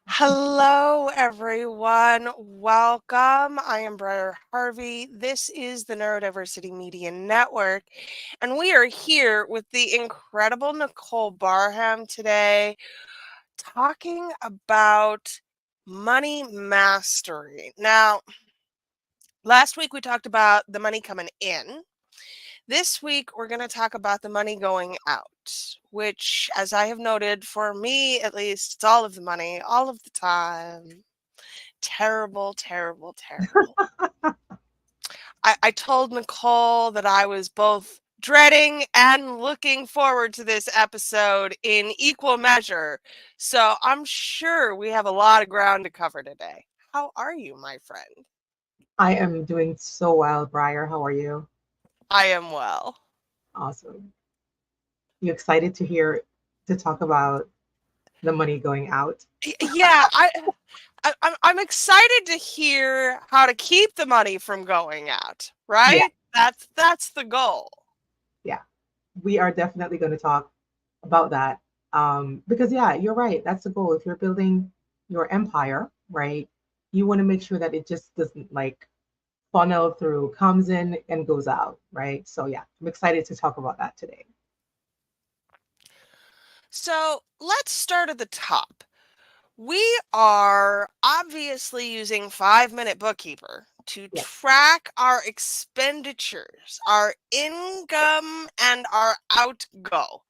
Hello, everyone. Welcome. I am Briar Harvey. This is the Neurodiversity Media Network, and we are here with the incredible Nicole Barham today talking about money mastery. Now, last week we talked about the money coming in. This week, we're going to talk about the money going out, which, as I have noted, for me at least, it's all of the money, all of the time. Terrible, terrible, terrible. I told Nicole that I was both dreading and looking forward to this episode in equal measure. So I'm sure we have a lot of ground to cover today. How are you, my friend? I am doing so well, Briar. How are you? I am well. Awesome. You excited to talk about the money going out? Yeah, I'm excited to hear how to keep the money from going out, Yeah, right? That's the goal. yeah. We are definitely going to talk about that. Because yeah, you're right. That's the goal. If you're building your empire, right, you want to make sure that it just doesn't like funnel through, comes in and goes out, right? So yeah, I'm excited to talk about that today. So let's start at the top. We are obviously using 5 Minute Bookkeeper to Yeah. track our expenditures, our income, and our outgo.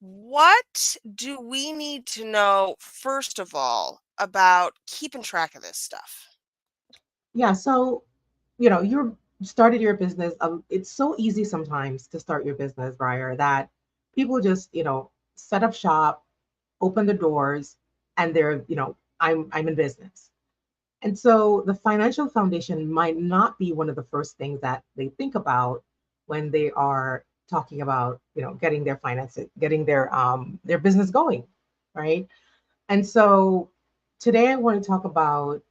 What do we need to know, first of all, about keeping track of this stuff? Yeah, so you're started your business. It's so easy sometimes to start your business, Briar, that people just, set up shop, open the doors, and I'm in business. And so the financial foundation might not be one of the first things that they think about when they are talking about, getting their finances, getting their business going, right? And so today I want to talk about,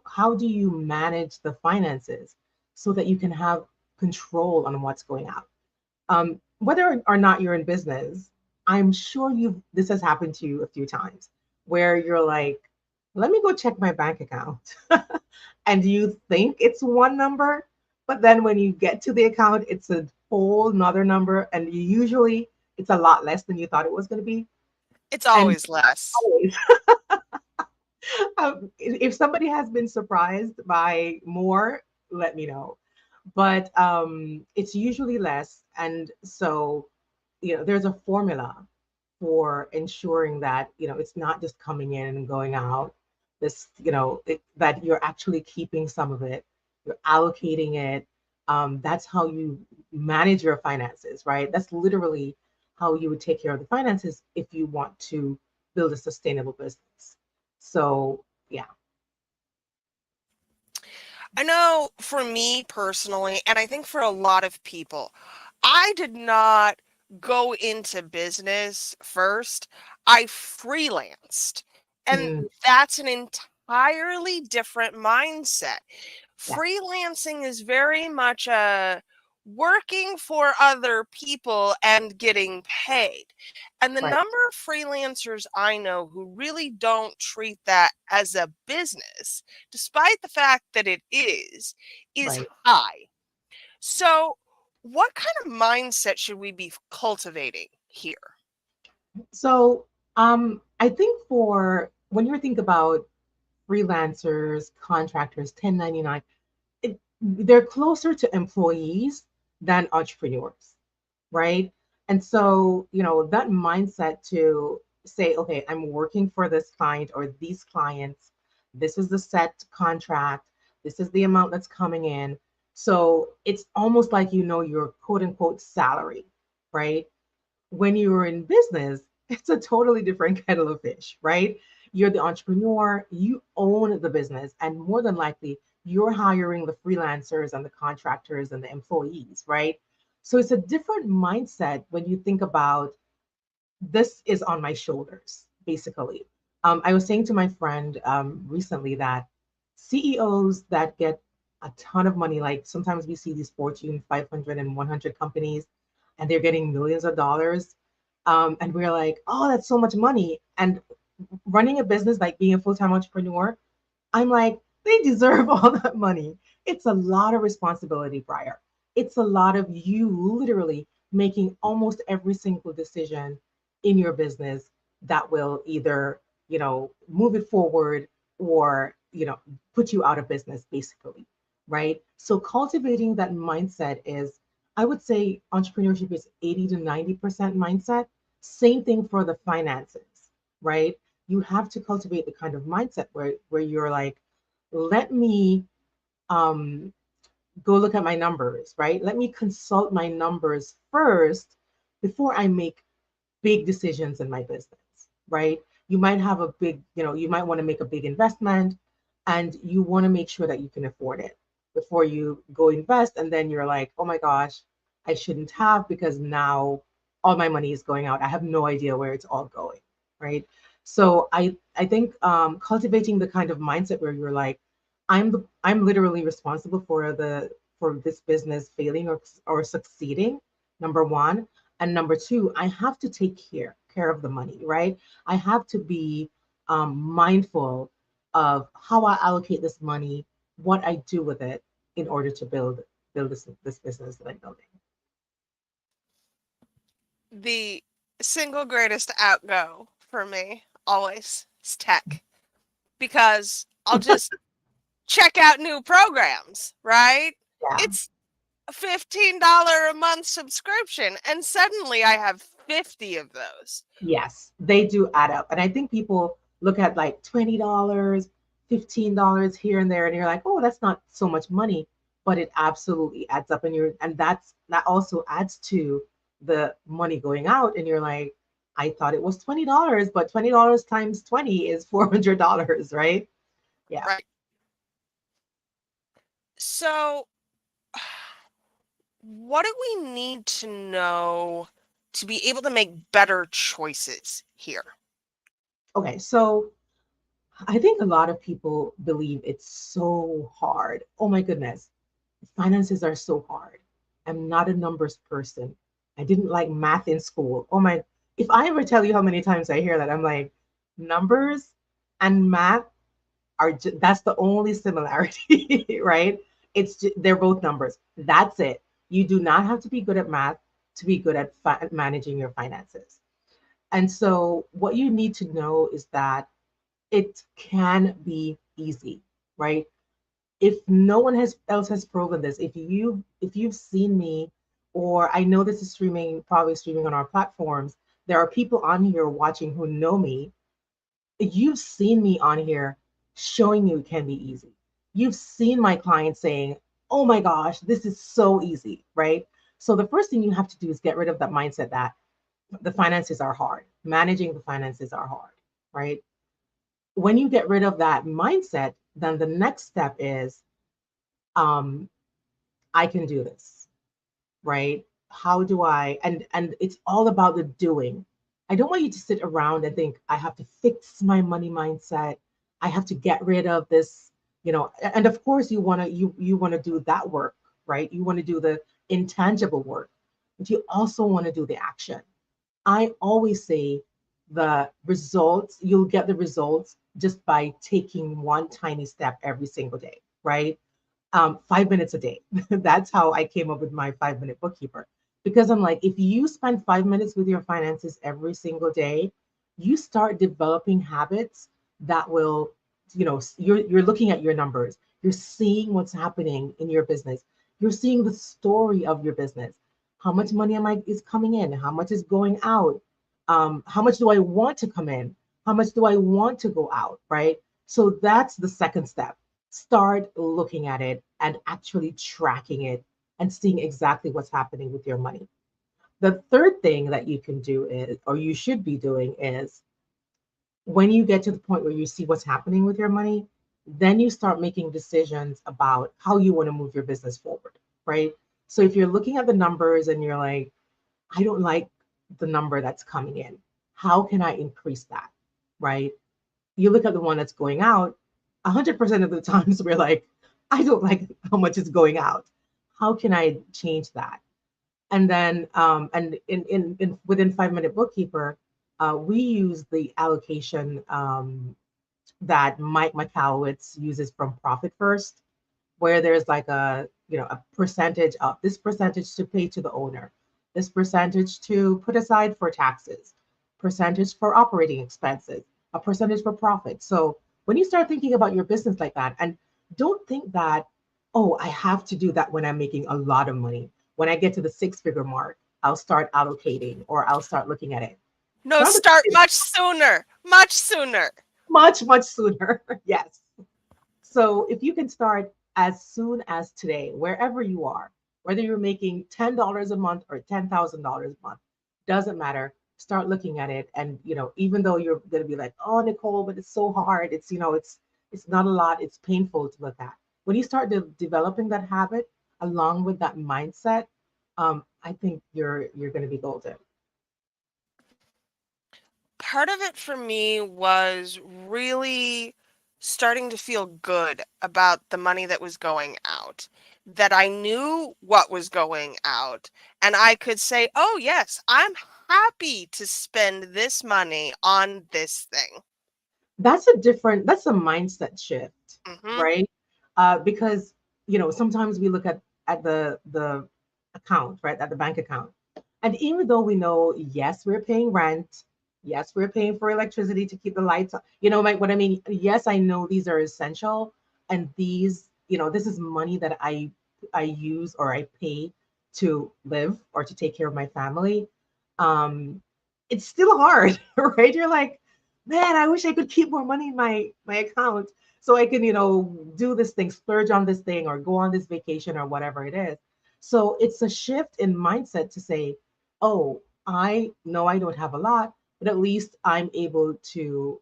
how do you manage the finances so that you can have control on what's going out. Whether or not you're in business, I'm sure this has happened to you a few times where you're like, let me go check my bank account. And you think it's one number, but then when you get to the account, it's a whole nother number. And usually it's a lot less than you thought it was going to be. It's And always less. always, if somebody has been surprised by more, let me know. But it's usually less. And so, there's a formula for ensuring that, it's not just coming in and going out. That you're actually keeping some of it, you're allocating it. That's how you manage your finances, right? That's literally how you would take care of the finances if you want to build a sustainable business. So, yeah. I know for me personally, and I think for a lot of people, I did not go into business first. I freelanced. And Mm, that's an entirely different mindset. yeah, Freelancing is very much a working for other people and getting paid. And the right, number of freelancers I know who really don't treat that as a business, despite the fact that it is right. high. So, what kind of mindset should we be cultivating here? So, I think for when you think about freelancers, contractors, 1099, they're closer to employees than entrepreneurs, right? And so, that mindset to say, okay, I'm working for this client or these clients, this is the set contract, this is the amount that's coming in. So it's almost like your quote unquote salary, right? When you're in business, it's a totally different kettle of fish, right? You're the entrepreneur, you own the business, and more than likely, you're hiring the freelancers and the contractors and the employees, right? So it's a different mindset when you think about this is on my shoulders, basically. I was saying to my friend recently that CEOs that get a ton of money, like sometimes we see these Fortune 500 and 100 companies, and they're getting millions of dollars. And we're like, oh, that's so much money. And running a business, like being a full-time entrepreneur, I'm like, they deserve all that money. It's a lot of responsibility, Briar. It's a lot of you literally making almost every single decision in your business that will either, move it forward or, put you out of business, basically. Right. So cultivating that mindset is, I would say entrepreneurship is 80 to 90% mindset. Same thing for the finances, right? You have to cultivate the kind of mindset where you're like, let me um, go look at my numbers, right? Let me consult my numbers first before I make big decisions in my business, right? You might have a big, you might want to make a big investment and you want to make sure that you can afford it before you go invest. And then you're like, oh my gosh, I shouldn't have because now all my money is going out. I have no idea where it's all going, right? So I think cultivating the kind of mindset where you're like, I'm literally responsible for this business failing or succeeding. Number one, and number two, I have to take care of the money, right? I have to be mindful of how I allocate this money, what I do with it in order to build this business that I'm building. The single greatest outgo for me always is tech, because I'll just check out new programs, right? Yeah. It's a $15 a month subscription, and suddenly I have 50 of those. Yes, they do add up. And I think people look at like $20, $15 here and there, and you're like, oh, that's not so much money, but it absolutely adds up. And that also adds to the money going out. And you're like, I thought it was $20, but $20 times 20 is $400, right? Yeah. Right. So, what do we need to know to be able to make better choices here? Okay. So I think a lot of people believe it's so hard. Oh my goodness, finances are so hard. I'm not a numbers person. I didn't like math in school. Oh my, if I ever tell you how many times I hear that, I'm like, numbers and math that's the only similarity, right? They're both numbers. That's it. You do not have to be good at math to be good at managing your finances. And so what you need to know is that it can be easy, right? If no one else has proven this, if you've seen me, or I know this is probably streaming on our platforms, there are people on here watching who know me. You've seen me on here showing you it can be easy. You've seen my clients saying, oh my gosh, this is so easy, right? So the first thing you have to do is get rid of that mindset that the finances are hard. Managing the finances are hard, right? When you get rid of that mindset, then the next step is, um, I can do this, right? How do I? And it's all about the doing. I don't want you to sit around and think I have to fix my money mindset. I have to get rid of this, and of course you want to do that work, right? You want to do the intangible work, but you also want to do the action. I always say the results, you'll get the results just by taking one tiny step every single day, right? 5 minutes a day. That's how I came up with my 5 minute bookkeeper. Because I'm like, if you spend 5 minutes with your finances every single day, you start developing habits that will, you're looking at your numbers, you're seeing what's happening in your business, you're seeing the story of your business. How much money is coming in? How much is going out? How much do I want to come in? How much do I want to go out? Right. So that's the second step. Start looking at it and actually tracking it and seeing exactly what's happening with your money. The third thing that you can do is, or you should be doing, is when you get to the point where you see what's happening with your money, then you start making decisions about how you want to move your business forward, right? So if you're looking at the numbers and you're like, I don't like the number that's coming in, how can I increase that, right? You look at the one that's going out, 100% of the times we're like, I don't like how much is going out. How can I change that? And then, and in within 5 minute bookkeeper, We use the allocation that Mike McAllowitz uses from Profit First, where there's like a percentage of this percentage to pay to the owner, this percentage to put aside for taxes, percentage for operating expenses, a percentage for profit. So when you start thinking about your business like that, and don't think that, oh, I have to do that when I'm making a lot of money. When I get to the six-figure mark, I'll start allocating or I'll start looking at it. No, Start looking start at it much sooner. Much sooner. much, much sooner. Yes. So if you can start as soon as today, wherever you are, whether you're making $10 a month or $10,000 a month, doesn't matter. Start looking at it, and even though you're going to be like, "Oh, Nicole, but it's so hard. It's not a lot. It's painful to look at." When you start developing that habit along with that mindset, I think you're going to be golden. Part of it for me was really starting to feel good about the money that was going out, that I knew what was going out, and I could say, oh, yes, I'm happy to spend this money on this thing. That's a mindset shift, Hmm. right? Because sometimes we look at the account, right, at the bank account, and even though we know, yes, we're paying rent, yes, we're paying for electricity to keep the lights on, like what I mean. Yes, I know these are essential, and this is money that I use or I pay to live or to take care of my family. Um, it's still hard, right? You're like, man, I wish I could keep more money in my account so I can, do this thing, splurge on this thing, or go on this vacation or whatever it is. So it's a shift in mindset to say, oh, I know I don't have a lot, but at least I'm able to,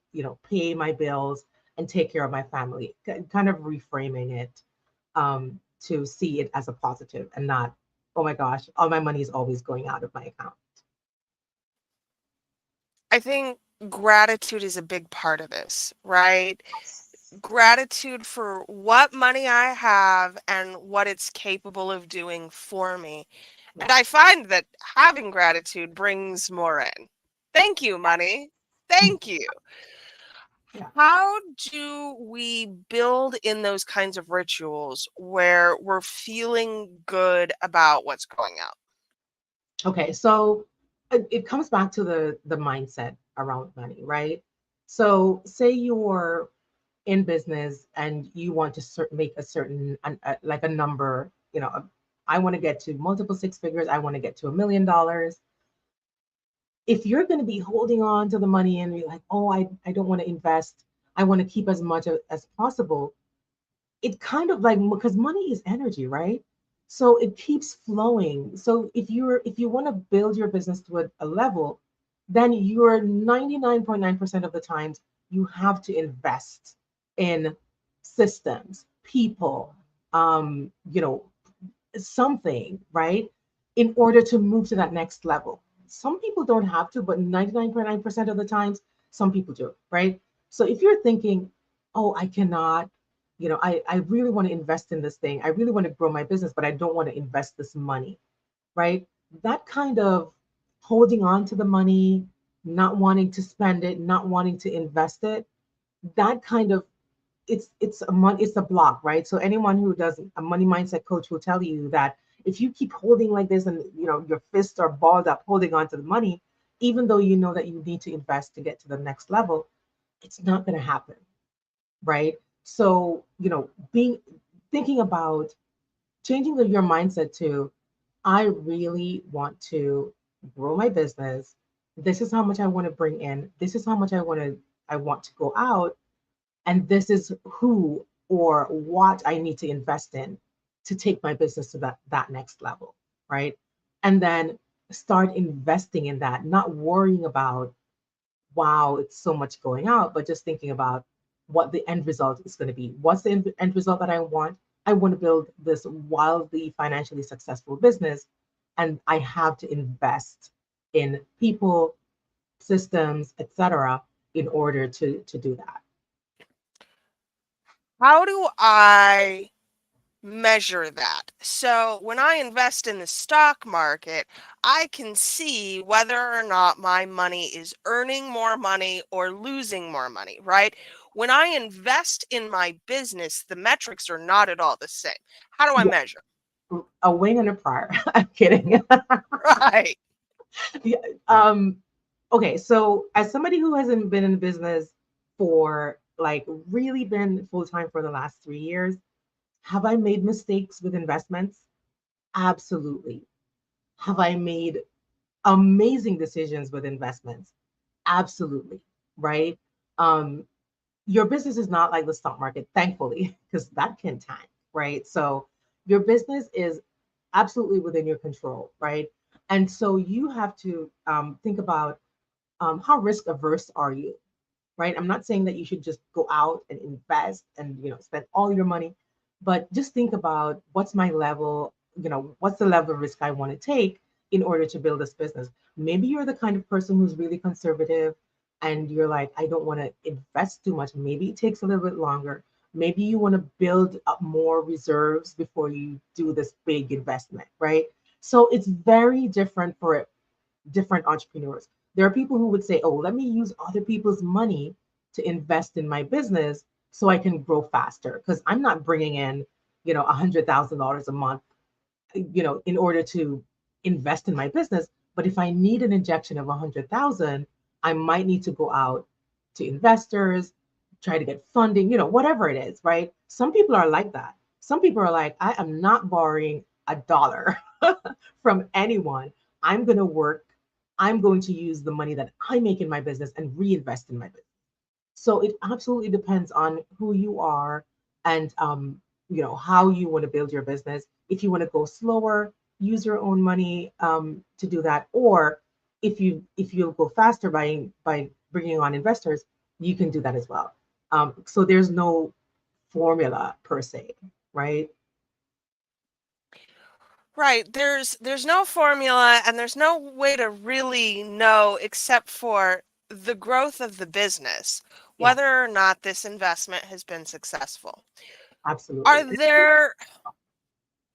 pay my bills and take care of my family. Kind of reframing it to see it as a positive and not, oh my gosh, all my money is always going out of my account. I think gratitude is a big part of this, right? Gratitude for what money I have and what it's capable of doing for me. And Yeah. I find that having gratitude brings more in. Thank you, money. Thank you. Yeah. How do we build in those kinds of rituals where we're feeling good about what's going out? Okay, so it comes back to the mindset around money, right? So say you're in business and you want to make a certain like a number, I want to get to multiple six figures, I want to get to $1 million. If you're going to be holding on to the money and you're like, oh, I don't want to invest, I want to keep as much as possible, it kind of like, because money is energy, right? So it keeps flowing. So if you want to build your business to a level, then you're 99.9% of the times you have to invest in systems, people, you know, something, right? In order to move to that next level. Some people don't have to, but 99.9% of the times, some people do, right? So if you're thinking, oh, I cannot, I really want to invest in this thing. I really want to grow my business, but I don't want to invest this money, right? That kind of holding on to the money, not wanting to spend it, not wanting to invest it, that kind of it's a block, right? So anyone who does a money mindset coach will tell you that if you keep holding like this and your fists are balled up holding on to the money, even though you know that you need to invest to get to the next level, it's not going to happen, right? So being thinking about changing your mindset to, I really want to grow my business. This is how much I want to bring in. This is how much I want to go out, and this is who or what I need to invest in to take my business to that next level, right? And then start investing in that, not worrying about, wow, it's so much going out, but just thinking about what the end result is going to be. What's the end result that I want? I want to build this wildly financially successful business, and I have to invest in people, systems, etc., in order to do that. How do I measure that. So when I invest in the stock market, I can see whether or not my money is earning more money or losing more money, right? When I invest in my business, the metrics are not at all the same. How do I Yeah, measure? a wing and a prayer. I'm kidding. Right. Yeah, um, okay, so as somebody who hasn't been in business for like really been full time for the last 3 years, have I made mistakes with investments? Absolutely. Have I made amazing decisions with investments? Absolutely. Right. Um, your business is not like the stock market, thankfully, because that can tank, right? So your business is absolutely within your control, right? And so you have to think about how risk averse are you, right? I'm not saying that you should just go out and invest and spend all your money, but just think about what's my level, what's the level of risk I want to take in order to build this business. Maybe you're the kind of person who's really conservative and you're like, I don't want to invest too much. Maybe it takes a little bit longer. Maybe you want to build up more reserves before you do this big investment, right? So it's very different for different entrepreneurs. There are people who would say, "Oh, let me use other people's money to invest in my business so I can grow faster because I'm not bringing in, $100,000 a month, in order to invest in my business. But if I need an injection of 100,000, I might need to go out to investors, try to get funding, whatever it is, right? Some people are like that. Some people are like, I am not borrowing a dollar from anyone. I'm going to work. I'm going to use the money that I make in my business and reinvest in my business. So it absolutely depends on who you are and how you want to build your business. If you want to go slower, use your own money to do that, or if you'll go faster by bringing on investors, you can do that as well. So there's no formula per se, right? Right. There's no formula and there's no way to really know except for the growth of the business, Yeah, whether or not this investment has been successful. Are absolutely. there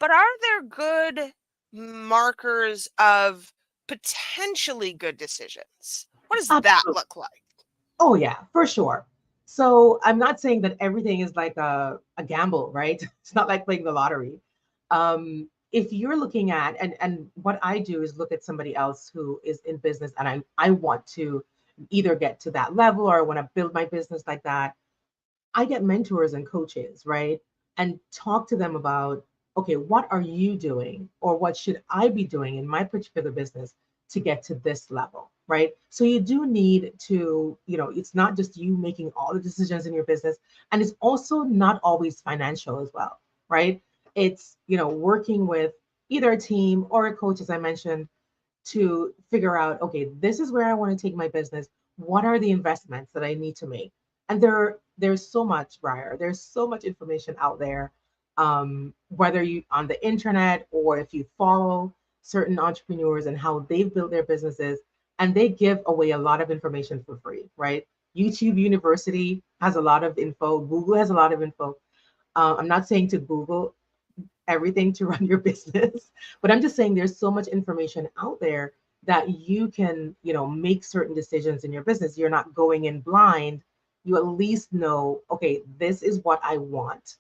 are there good markers of potentially good decisions? What does that Absolutely. look like? Oh yeah, for sure. So I'm not saying that everything is like a gamble, right? It's not like playing the lottery. If you're looking at and what I do is look at somebody else who is in business and I want to either get to that level or I want to build my business like that. I get mentors and coaches, right? And talk to them about, okay, what are you doing or what should I be doing in my particular business to get to this level, right? So you do need to, it's not just you making all the decisions in your business, and it's also not always financial as well, right? It's, working with either a team or a coach, as I mentioned, to figure out, okay, this is where I want to take my business. What are the investments that I need to make? And there's so much, Briar. There's so much information out there. Whether you on the internet or if you follow certain entrepreneurs and how they've built their businesses, and they give away a lot of information for free, right? YouTube University has a lot of info. Google has a lot of info. I'm not saying to Google everything to run your business. But I'm just saying there's so much information out there that you can, make certain decisions in your business. You're not going in blind. You at least know, okay, this is what I want.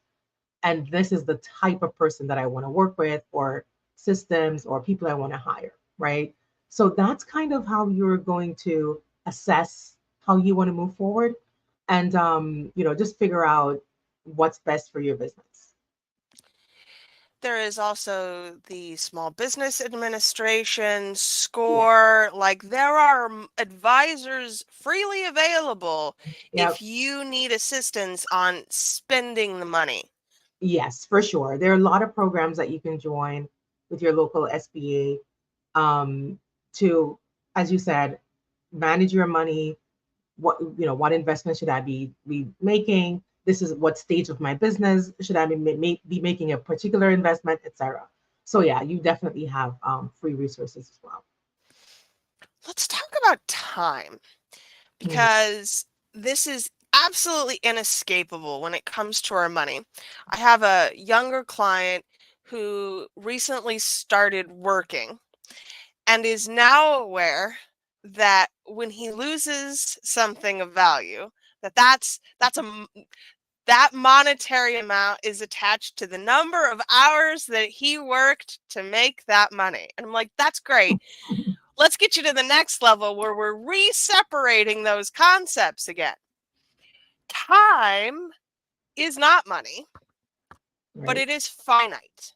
And this is the type of person that I want to work with, or systems or people I want to hire, right? So that's kind of how you're going to assess how you want to move forward and just figure out what's best for your business. There is also the Small Business Administration, Yeah. SCORE. Like, there are advisors freely available Yeah. if you need assistance on spending the money. Yes, for sure. There are a lot of programs that you can join with your local SBA to, as you said, manage your money. What investment should I be making? This is what stage of my business should I be making a particular investment, etc. So yeah, you definitely have free resources as well. Let's talk about time Mm, because this is absolutely inescapable when it comes to our money. I have a younger client who recently started working and is now aware that when he loses something of value, that monetary amount is attached to the number of hours that he worked to make that money. And I'm like, that's great. Let's get you to the next level where we're re-separating those concepts again. Time is not money, but Right. it is finite.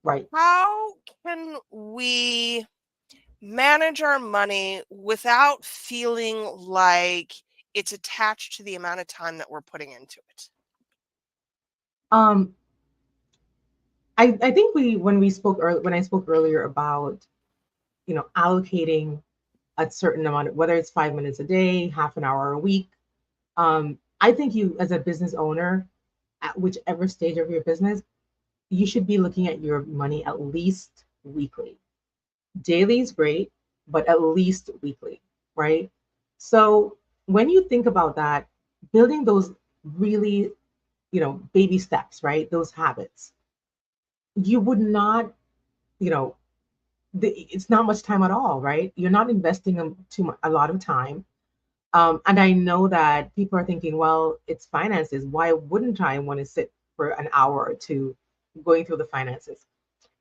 Right. How can we manage our money without feeling like it's attached to the amount of time that we're putting into it? Um, I think when I spoke earlier about, allocating a certain amount, whether it's 5 minutes a day, half an hour a week. I think you, as a business owner, at whichever stage of your business, you should be looking at your money at least weekly. Daily is great, but at least weekly, right? So when you think about that, building those really, baby steps, right? Those habits, you would not, you know, it's not much time at all, right? You're not investing a lot of time. And I know that people are thinking, well, it's finances. Why wouldn't I want to sit for an hour or two going through the finances?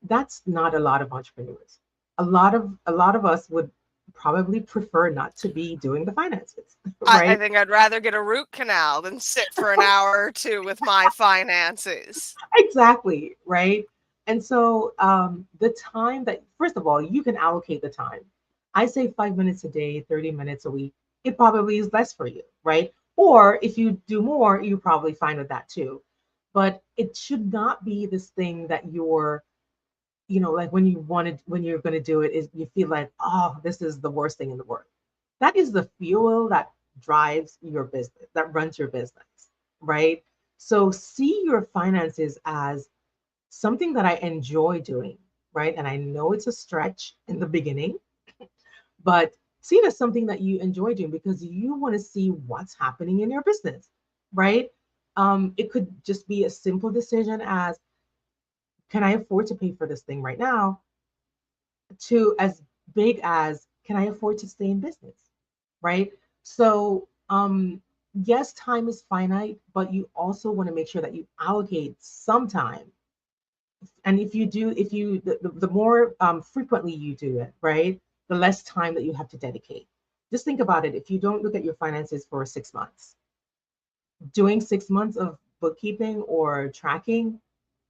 That's not a lot of entrepreneurs. A lot of us would probably prefer not to be doing the finances, I right? think I'd rather get a root canal than sit for an hour or two with my finances. Exactly, right? And so the time that, first of all, you can allocate the time. I say 5 minutes a day, 30 minutes a week. It probably is less for you, right? Or if you do more, you're probably fine with that too. But it should not be this thing that you're, like when you're going to do it, is you feel like, oh, this is the worst thing in the world. That is the fuel that drives your business, that runs your business, right? So see your finances as something that I enjoy doing, right? And I know it's a stretch in the beginning, but see it as something that you enjoy doing because you want to see what's happening in your business, right? It could just be a simple decision as, can I afford to pay for this thing right now? To as big as, can I afford to stay in business, right? So, yes, time is finite, but you also want to make sure that you allocate some time. And the more frequently you do it, right, the less time that you have to dedicate. Just think about it. If you don't look at your finances for 6 months, doing 6 months of bookkeeping or tracking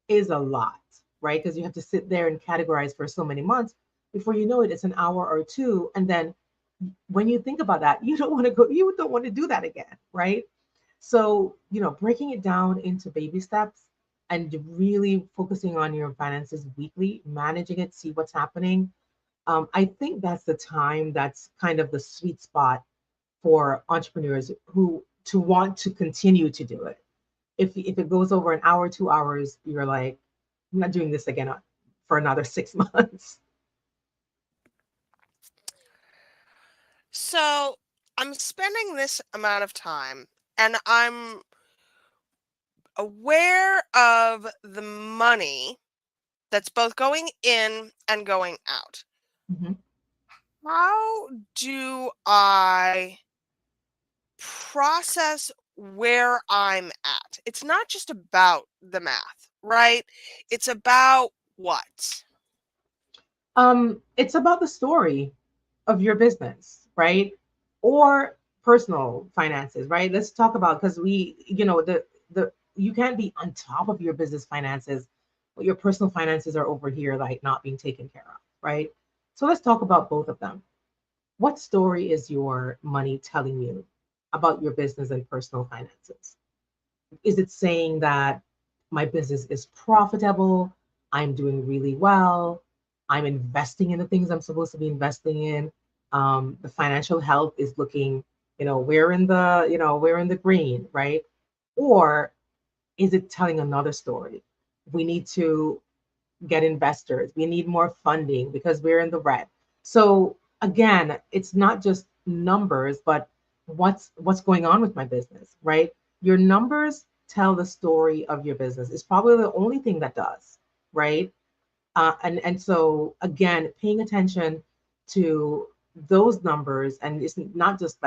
is a lot, right? Because you have to sit there and categorize for so many months. Before you know it, it's an hour or two. And then when you think about that, you don't want to do that again, right? So, breaking it down into baby steps and really focusing on your finances weekly, managing it, see what's happening. I think that's the time that's kind of the sweet spot for entrepreneurs who to want to continue to do it. If it goes over an hour, 2 hours, you're like, I'm not doing this again for another 6 months. So I'm spending this amount of time and I'm aware of the money that's both going in and going out. Mhm. How do I process where I'm at? It's not just about the math, right? It's about what? It's about the story of your business, right? Or personal finances, right? Let's talk about, because the you can't be on top of your business finances, but your personal finances are over here like not being taken care of, right? So let's talk about both of them. What story is your money telling you about your business and personal finances? Is it saying that my business is profitable? I'm doing really well. I'm investing in the things I'm supposed to be investing in. The financial health is looking, we're in the green, right? Or is it telling another story? We need to get investors. We need more funding because we're in the red. So again, it's not just numbers, but what's going on with my business, right? Your numbers tell the story of your business. It's probably the only thing that does, right? And so again, paying attention to those numbers, and it's not just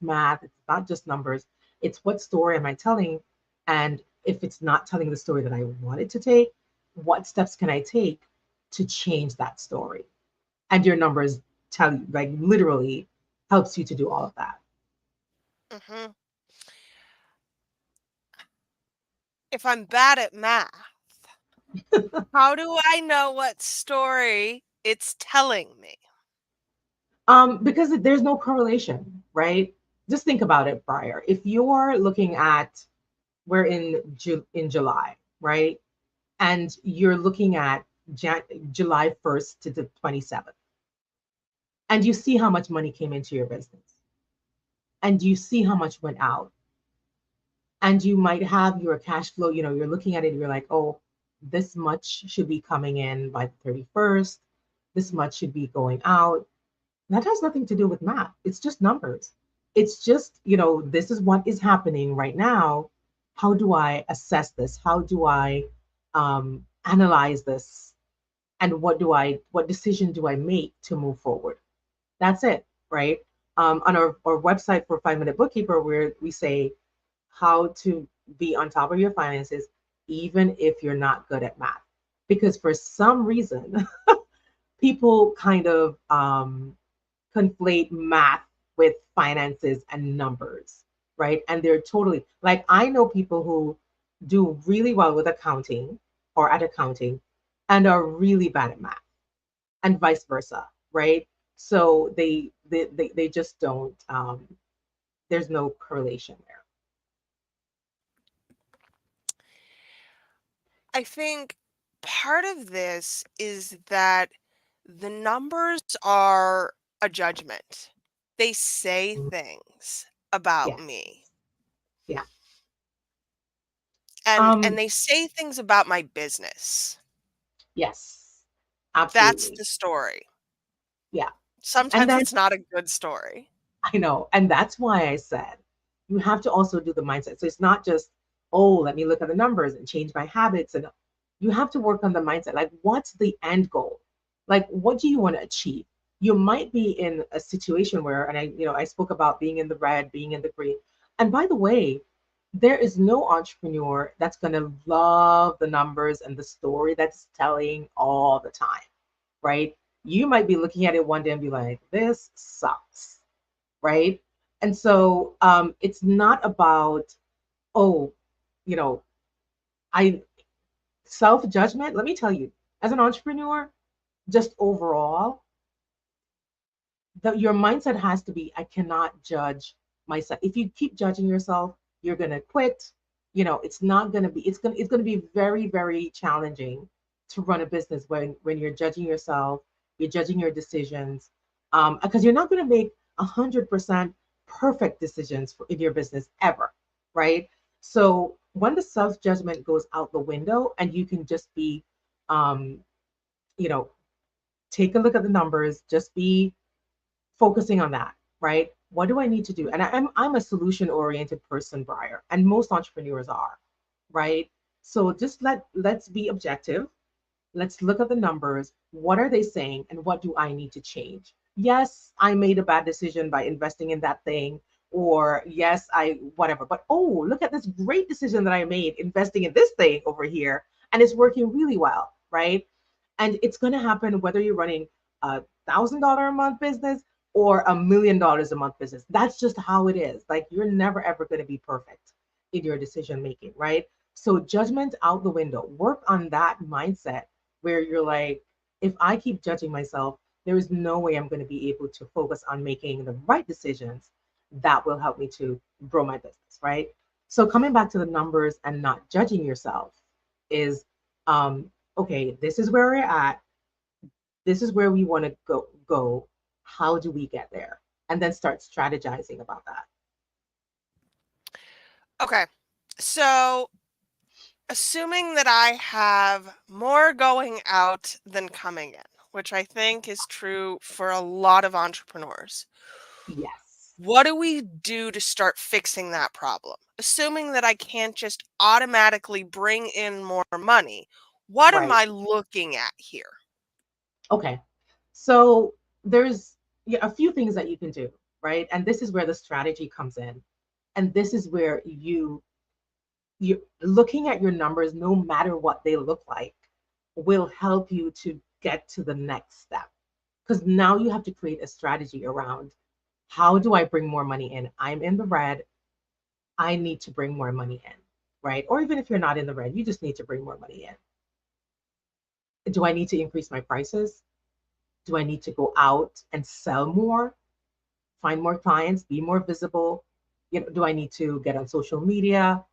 math, it's not just numbers, it's what story am I telling, and if it's not telling the story that I wanted to take, what steps can I take to change that story? And your numbers tell you, like literally helps you to do all of that. Hmm. If I'm bad at math, how do I know what story it's telling me? Because there's no correlation, right? Just think about it, Briar. If you're looking at, we're in July, right? And you're looking at July 1st to the 27th, and you see how much money came into your business, and you see how much went out, and you might have your cash flow, you're looking at it, and you're like, oh, this much should be coming in by the 31st, this much should be going out. That has nothing to do with math. It's just numbers. It's just, this is what is happening right now. How do I assess this? How do I analyze this? And what decision do I make to move forward? That's it, right? On our website for 5 Minute Bookkeeper, where we say how to be on top of your finances, even if you're not good at math. Because for some reason, people kind of conflate math with finances and numbers, right? And they're totally like, I know people who do really well with accounting or at accounting and are really bad at math, and vice versa, right? So they just don't, there's no correlation there. I think part of this is that the numbers are a judgment. They say Mm, things about yes. me, Yeah. and Um, they say things about my business. yes. That's Absolutely. the story. Yeah. And Sometimes then it's not a good story. I know. And that's why I said you have to also do the mindset. So it's not just, oh, let me look at the numbers and change my habits. And you have to work on the mindset. Like, what's the end goal? Like, what do you want to achieve? You might be in a situation where, and I spoke about being in the red, being in the green. And by the way, there is no entrepreneur that's going to love the numbers and the story that's telling all the time, right? You might be looking at it one day and be like, this sucks, right? And so it's not about, oh, you know, I self judgment. Let me tell you, as an entrepreneur, just overall, your mindset has to be, I cannot judge myself. If you keep judging yourself, you're gonna quit. It's not gonna be. It's gonna be very very challenging to run a business when you're judging yourself, you're judging your decisions, because you're not gonna make 100% perfect decisions in your business ever, right? So when the self judgment goes out the window, and you can just be, um, you know, take a look at the numbers, just be focusing on that, right? What do I need to do? And I'm a solution oriented person, Briar, and most entrepreneurs are, right? So just let's be objective. Let's look at the numbers. What are they saying, and what do I need to change? Yes, I made a bad decision by investing in that thing, or yes, I whatever. But oh, look at this great decision that I made investing in this thing over here, and it's working really well, right? And it's going to happen whether you're running $1,000 a month business or $1 million a month business. That's just how it is. Like, you're never ever going to be perfect in your decision making, right? So judgment out the window. Work on that mindset where you're like, if I keep judging myself, there is no way I'm going to be able to focus on making the right decisions that will help me to grow my business, right? So coming back to the numbers and not judging yourself is, okay, this is where we're at. This is where we want to go. How do we get there? And then start strategizing about that. Okay. So, assuming that I have more going out than coming in, which I think is true for a lot of entrepreneurs, Yes. What do we do to start fixing that problem? Assuming that I can't just automatically bring in more money, what am Right. I looking at here? Okay. So there's, yeah, a few things that you can do, right? And this is where the strategy comes in. And this is where you looking at your numbers, no matter what they look like, will help you to get to the next step. Because now you have to create a strategy around, how do I bring more money in? I'm in the red. I need to bring more money in, right? Or even if you're not in the red, you just need to bring more money in. Do I need to increase my prices? Do I need to go out and sell more, find more clients, be more visible? Do I need to get on social media?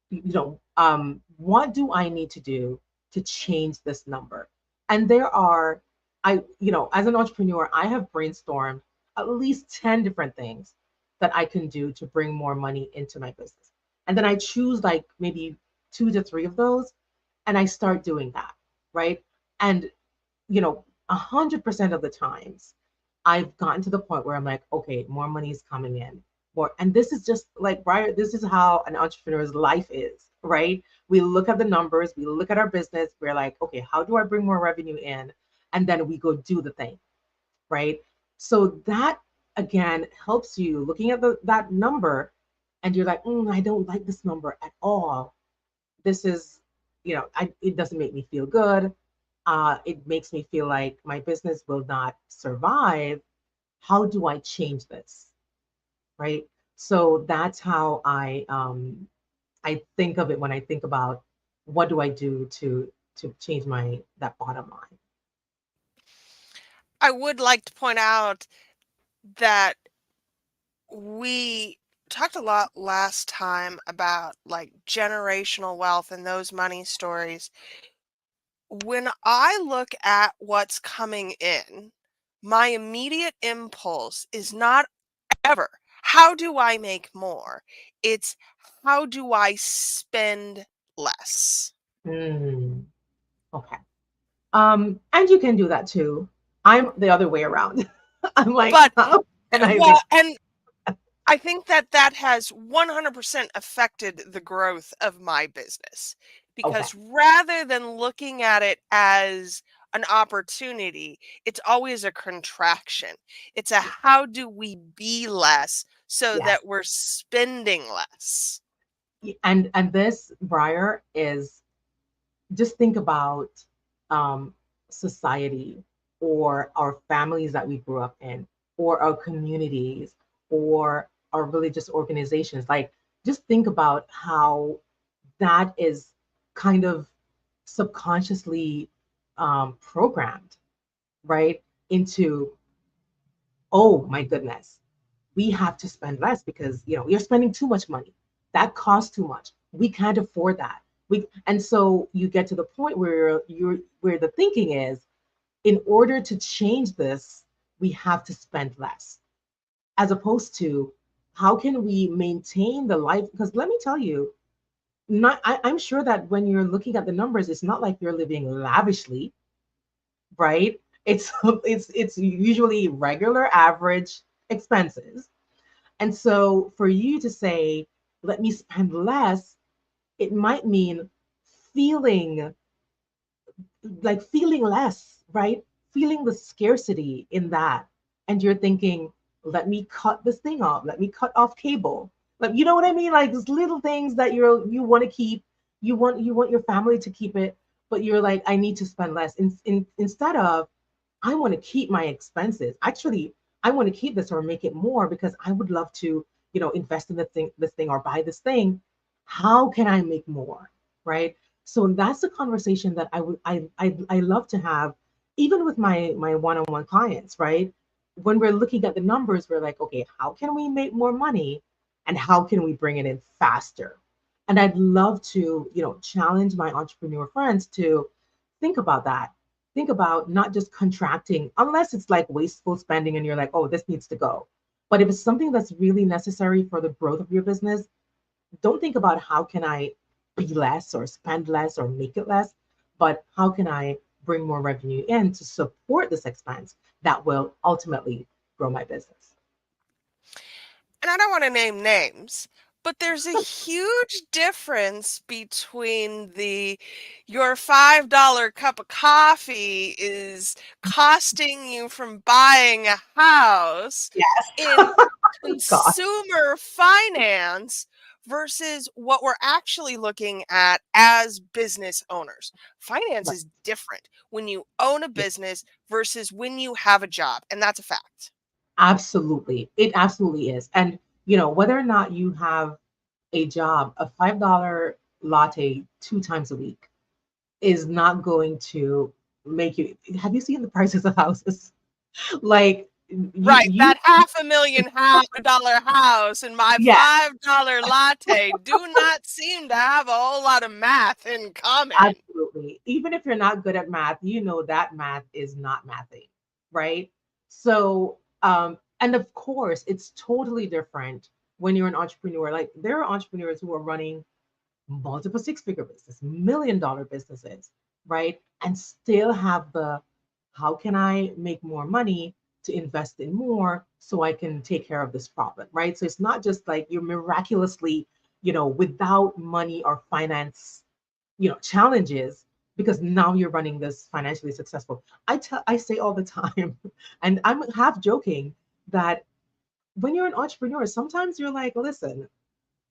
What do I need to do to change this number? And as an entrepreneur, I have brainstormed at least 10 different things that I can do to bring more money into my business. And then I choose like maybe 2 to 3 of those and I start doing that, right? And 100% of the times I've gotten to the point where I'm like, okay, more money is coming in. More, and this is just like, Brian, this is how an entrepreneur's life is, right? We look at the numbers, we look at our business, we're like, okay, how do I bring more revenue in? And then we go do the thing, right? So that again helps you looking at that number and you're like, I don't like this number at all. This is, it doesn't make me feel good. It makes me feel like my business will not survive. How do I change this? Right. So that's how I think of it when I think about what do I do to change my that bottom line. I would like to point out that we talked a lot last time about like generational wealth and those money stories. When I look at what's coming in, my immediate impulse is not ever, how do I make more? It's how do I spend less? Mm, okay. And you can do that too. I'm the other way around. I'm like, But how can I well, make? and I think that that has 100% affected the growth of my business Okay. because rather than looking at it as an opportunity, it's always a contraction. It's a how do we be less so Yes. that we're spending less. And this, Briar, is just think about um, society or our families that we grew up in, or our communities, or our religious organizations. Like, just think about how that is kind of subconsciously programmed, right? Into, oh my goodness, we have to spend less because you're spending too much money. That costs too much. We can't afford that. And so you get to the point where where the thinking is, in order to change this, we have to spend less, as opposed to how can we maintain the life? Because let me tell you, I'm sure that when you're looking at the numbers, it's not like you're living lavishly, right? It's usually regular average expenses. And so for you to say, let me spend less, it might mean feeling feeling less, right? Feeling the scarcity in that. And you're thinking, let me cut this thing off, let me cut off cable. Like, you know what I mean? Like, these little things that you want to keep, you want your family to keep it, but you're like, I need to spend less. Instead of, I want to keep my expenses. Actually, I want to keep this or make it more because I would love to, invest in this thing or buy this thing. How can I make more? Right. So that's the conversation that I love to have, even with my one-on-one clients, right? When we're looking at the numbers, we're like, okay, how can we make more money and how can we bring it in faster? And I'd love to, challenge my entrepreneur friends to think about that. Think about not just contracting, unless it's like wasteful spending and you're like, oh, this needs to go. But if it's something that's really necessary for the growth of your business, don't think about how can I be less or spend less or make it less, but how can I bring more revenue in to support this expense that will ultimately grow my business. and I don't want to name names, but there's a huge difference between the your $5 cup of coffee is costing you from buying a house Yes. in God. consumer finance versus what we're actually looking at as business owners. Finance Right. is different when you own a Yeah, business versus when you have a job, and that's a fact. absolutely. It absolutely is. And, whether or not you have a job, a $5 latte 2 times a week is not going to make you. Have you seen the prices of houses? Like, Right, you, that half a million dollar house and my yeah, $5 latte do not seem to have a whole lot of math in common. absolutely. Even if you're not good at math, you know that math is not mathing, right? So, and of course, it's totally different when you're an entrepreneur. Like, there are entrepreneurs who are running multiple six-figure business, $1 million businesses, right? And still have the how can I make more money to invest in more so I can take care of this problem, right? So it's not just like you're miraculously, without money or finance, challenges because now you're running this financially successful. I say all the time, and I'm half joking that when you're an entrepreneur, sometimes you're like, listen,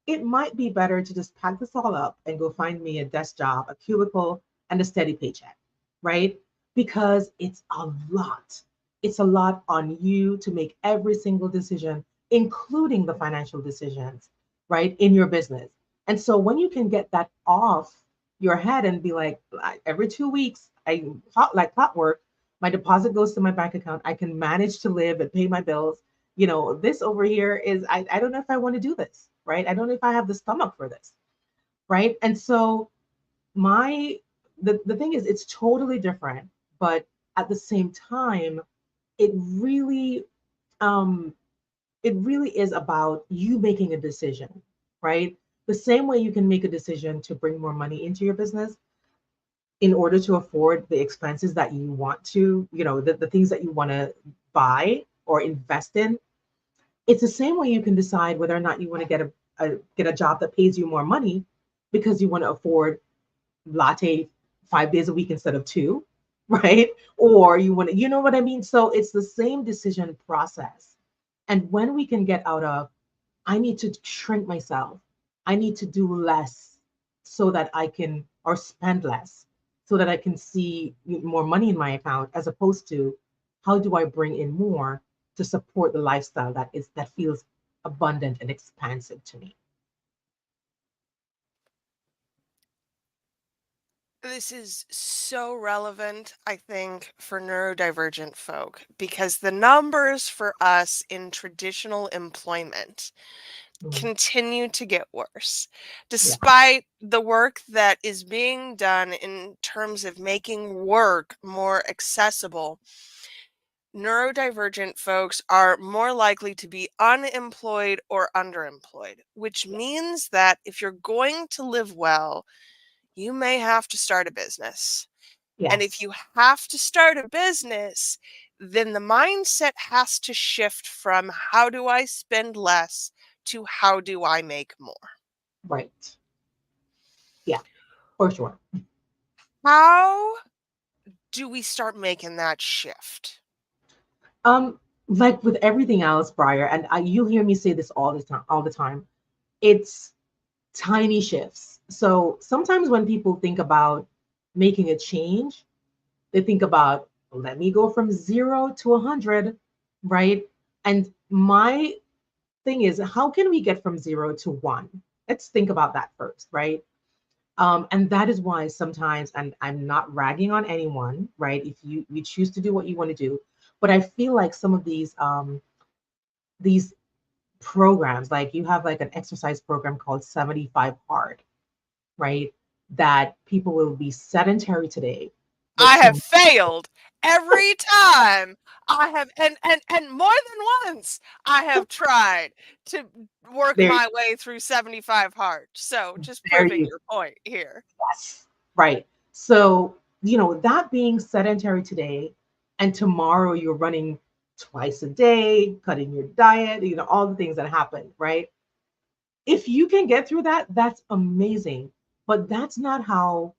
it might be better to just pack this all up and go find me a desk job, a cubicle, and a steady paycheck, right? Because it's a lot. It's a lot on you to make every single decision, including the financial decisions, right, in your business. And so when you can get that off your head and be like, every 2 weeks, like clockwork, my deposit goes to my bank account. I can manage to live and pay my bills. This over here is, I don't know if I want to do this, right? I don't know if I have the stomach for this, right? And so my the thing is it's totally different, but at the same time, it really um it really is about you making a decision, right? The same way you can make a decision to bring more money into your business in order to afford the expenses that you want to, the things that you want to buy or invest in. It's the same way you can decide whether or not you want to get a job that pays you more money because you want to afford latte 5 days a week instead of two, right? Or you want to, you know what I mean? So it's the same decision process. And when we can get out of, I need to shrink myself, I need to do less so that I can, or spend less so that I can see more money in my account, as opposed to how do I bring in more to support the lifestyle that feels abundant and expansive to me. This is so relevant, I think, for neurodivergent folk because the numbers for us in traditional employment Mm, continue to get worse, yeah, despite the work that is being done in terms of making work more accessible. Neurodivergent folks are more likely to be unemployed or underemployed, which means that if you're going to live well, you may have to start a business. And if yes, you have to start a business, then the mindset has to shift from how do I spend less to how do I make more? right, yeah, for sure. How do we start making that shift? Um, like with everything else, Briar, and you'll hear me say this all the time, all the time. It's tiny shifts. So sometimes when people think about making a change, they think about, let me go from 0 to 100, right? And my thing is, how can we get from 0 to 1? Let's think about that first, right? And that is why sometimes, and I'm not ragging on anyone, right? If you choose to do what you want to do, but I feel like some of these programs, like you have like an exercise program called 75 Hard, right? That people will be sedentary today, but I have to failed every time. I have and more than once I have tried to work there, my way through 75 hard. So just there proving you your point here. yes, right. So that being sedentary today, and tomorrow you're running twice a day, cutting your diet, all the things that happen, right? If you can get through that, that's amazing. But that's not how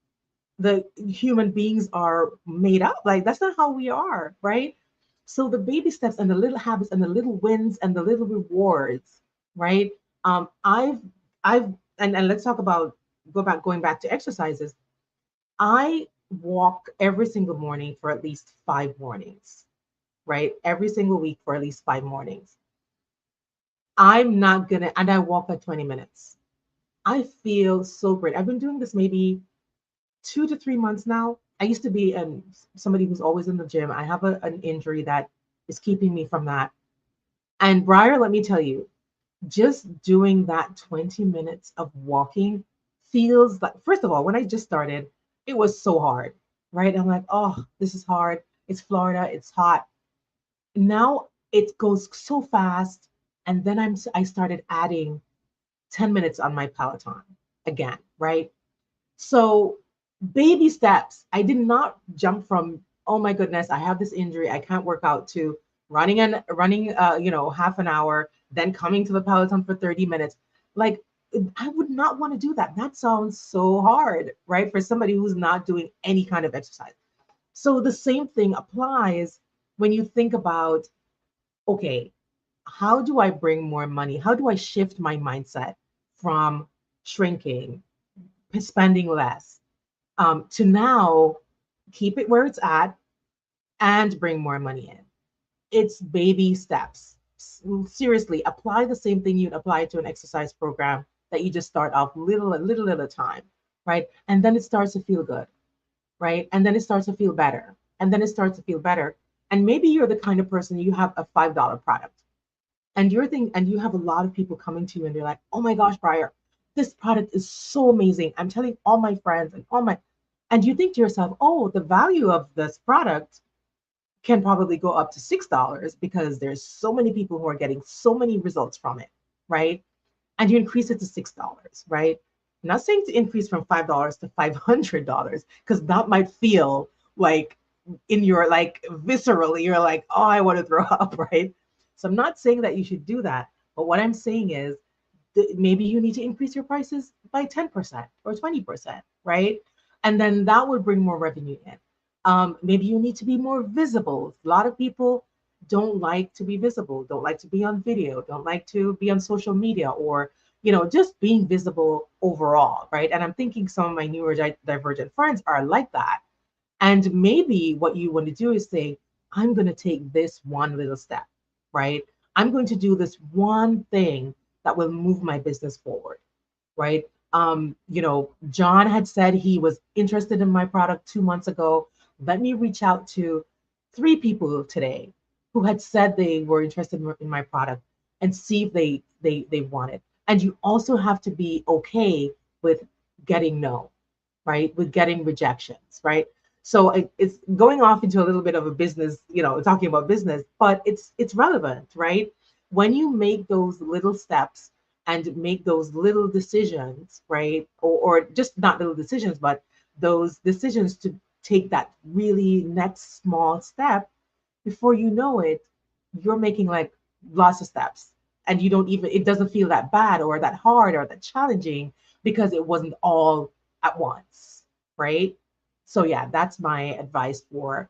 the human beings are made up. Like, that's not how we are, right? So the baby steps and the little habits and the little wins and the little rewards, right? I've and let's talk about going back to exercises. I walk every single morning for at least 5 mornings, right? Every single week for at least 5 mornings. I'm not gonna, and I walk like 20 minutes. I feel so great. I've been doing this maybe 2 to 3 months now. I used to be somebody who's always in the gym. I have an injury that is keeping me from that. And Briar, let me tell you, just doing that 20 minutes of walking feels like, first of all, when I just started, it was so hard, right? I'm like, oh, this is hard. It's Florida, it's hot. Now it goes so fast. And then I started adding 10 minutes on my Peloton again, right? So baby steps. I did not jump from, oh my goodness, I have this injury, I can't work out, to running half an hour, then coming to the Peloton for 30 minutes. Like, I would not want to do that. That sounds so hard, right? For somebody who's not doing any kind of exercise. So the same thing applies when you think about, okay, how do I bring more money? How do I shift my mindset from shrinking, spending less, to now keep it where it's at and bring more money in? It's baby steps. Seriously, apply the same thing you'd apply to an exercise program, that you just start off little at a time, right? And then it starts to feel good, right? And then it starts to feel better. And then it starts to feel better. And maybe you're the kind of person, you have a $5 product, and you have a lot of people coming to you and they're like, oh my gosh, Briar, this product is so amazing. I'm telling all my friends and all my, and you think to yourself, oh, the value of this product can probably go up to $6 because there's so many people who are getting so many results from it, right? And you increase it to $6, right? I'm not saying to increase from $5 to $500, because that might feel like, in your, like, viscerally, you're like, oh, I want to throw up, right? So I'm not saying that you should do that. But what I'm saying is, maybe you need to increase your prices by 10% or 20%, right? And then that would bring more revenue in. Maybe you need to be more visible. A lot of people don't like to be visible, don't like to be on video, don't like to be on social media, or just being visible overall, right? And I'm thinking some of my newer divergent friends are like that. And maybe what you want to do is say, I'm going to take this one little step, right? I'm going to do this one thing that will move my business forward, right? John had said he was interested in my product 2 months ago. Let me reach out to 3 people today who had said they were interested in my product, and see if they want it. And you also have to be okay with getting no, right? With getting rejections, right? So it's going off into a little bit of a business, talking about business, but it's relevant, right? When you make those little steps and make those little decisions, right? Or just not little decisions, but those decisions to take that really next small step, before you know it, you're making like lots of steps, and you don't even, it doesn't feel that bad or that hard or that challenging, because it wasn't all at once, right? So yeah, that's my advice for,